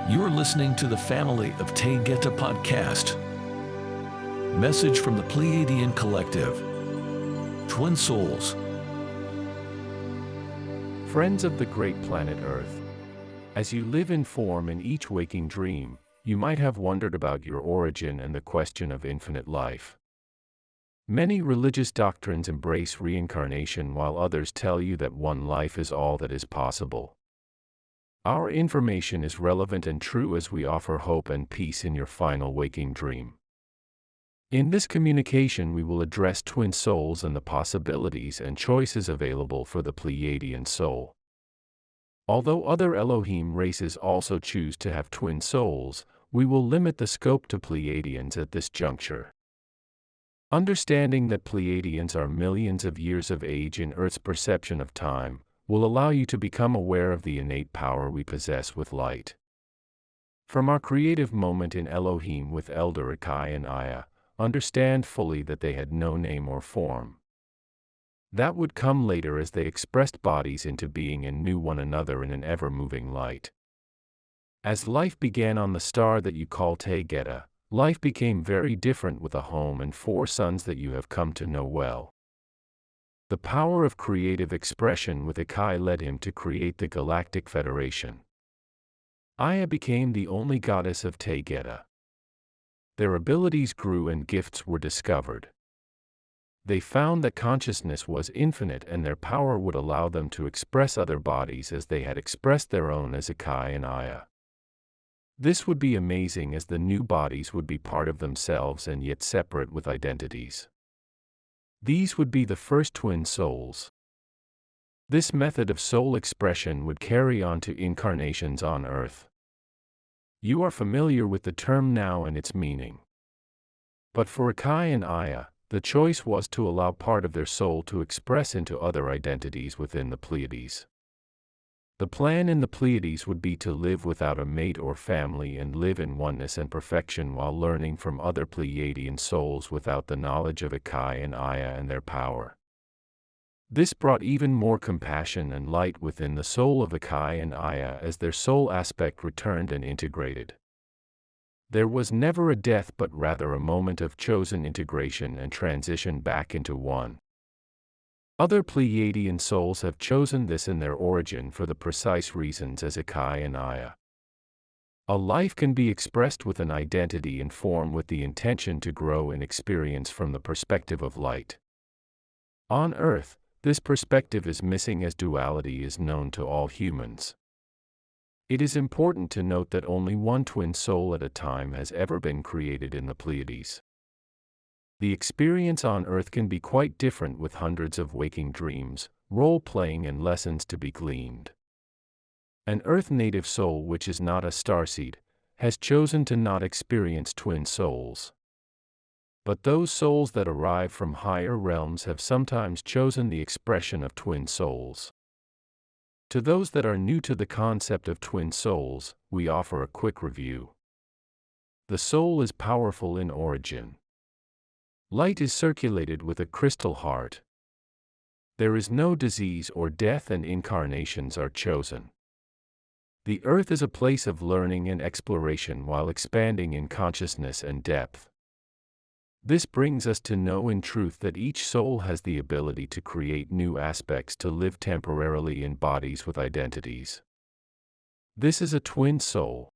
You're listening to the Family of Taygeta podcast. Message from the Pleiadian Collective. Twin Souls. Friends of the great planet Earth, as you live in form in each waking dream, you might have wondered about your origin and the question of infinite life. Many religious doctrines embrace reincarnation while others tell you that one life is all that is possible. Our information is relevant and true as we offer hope and peace in your final waking dream. In this communication we will address twin souls and the possibilities and choices available for the Pleiadian soul. Although other Elohim races also choose to have twin souls, we will limit the scope to Pleiadians at this juncture. Understanding that Pleiadians are millions of years of age in Earth's perception of time will allow you to become aware of the innate power we possess with light. From our creative moment in Elohim with Elder Akai and Aya, understand fully that they had no name or form. That would come later as they expressed bodies into being and knew one another in an ever-moving light. As life began on the star that you call Taygeta, life became very different with a home and 4 sons that you have come to know well. The power of creative expression with Akai led him to create the Galactic Federation. Aya became the only goddess of Taygeta. Their abilities grew and gifts were discovered. They found that consciousness was infinite and their power would allow them to express other bodies as they had expressed their own as Akai and Aya. This would be amazing as the new bodies would be part of themselves and yet separate with identities. These would be the first twin souls. This method of soul expression would carry on to incarnations on Earth. You are familiar with the term now and its meaning. But for Akai and Aya, the choice was to allow part of their soul to express into other identities within the Pleiades. The plan in the Pleiades would be to live without a mate or family and live in oneness and perfection while learning from other Pleiadian souls without the knowledge of Akai and Aya and their power. This brought even more compassion and light within the soul of Akai and Aya as their soul aspect returned and integrated. There was never a death but rather a moment of chosen integration and transition back into one. Other Pleiadian souls have chosen this in their origin for the precise reasons as Akai and Aya. A life can be expressed with an identity and form with the intention to grow in experience from the perspective of light. On Earth, this perspective is missing as duality is known to all humans. It is important to note that only one twin soul at a time has ever been created in the Pleiades. The experience on Earth can be quite different with hundreds of waking dreams, role-playing and lessons to be gleaned. An Earth-native soul which is not a starseed, has chosen to not experience twin souls. But those souls that arrive from higher realms have sometimes chosen the expression of twin souls. To those that are new to the concept of twin souls, we offer a quick review. The soul is powerful in origin. Light is circulated with a crystal heart. There is no disease or death and incarnations are chosen. The Earth is a place of learning and exploration while expanding in consciousness and depth. This brings us to know in truth that each soul has the ability to create new aspects to live temporarily in bodies with identities. This is a twin soul.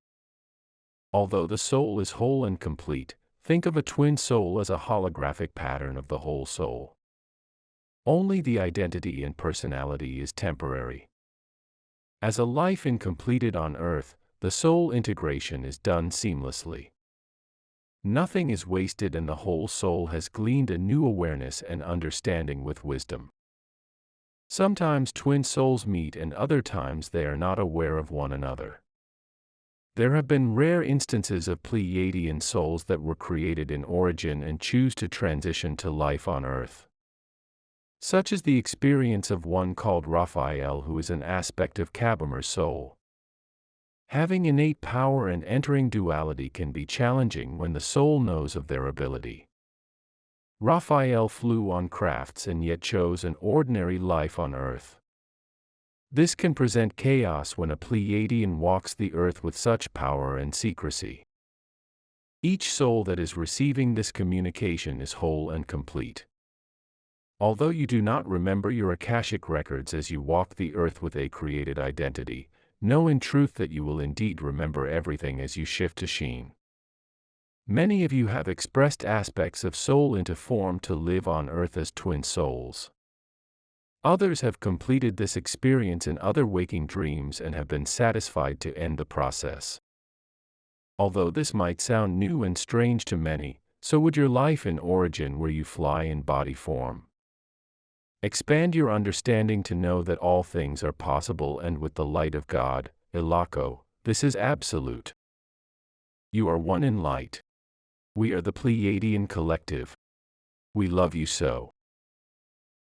Although the soul is whole and complete, think of a twin soul as a holographic pattern of the whole soul. Only the identity and personality is temporary. As a life incompleted on Earth, the soul integration is done seamlessly. Nothing is wasted and the whole soul has gleaned a new awareness and understanding with wisdom. Sometimes twin souls meet and other times they are not aware of one another. There have been rare instances of Pleiadian souls that were created in origin and choose to transition to life on Earth. Such is the experience of one called Raphael who is an aspect of Kabamir's soul. Having innate power and entering duality can be challenging when the soul knows of their ability. Raphael flew on crafts and yet chose an ordinary life on Earth. This can present chaos when a Pleiadian walks the earth with such power and secrecy. Each soul that is receiving this communication is whole and complete. Although you do not remember your Akashic records as you walk the earth with a created identity, know in truth that you will indeed remember everything as you shift to Sheen. Many of you have expressed aspects of soul into form to live on earth as twin souls. Others have completed this experience in other waking dreams and have been satisfied to end the process. Although this might sound new and strange to many, so would your life in origin where you fly in body form. Expand your understanding to know that all things are possible, and with the light of God, Ilako, this is absolute. You are one in light. We are the Pleiadian collective. We love you so.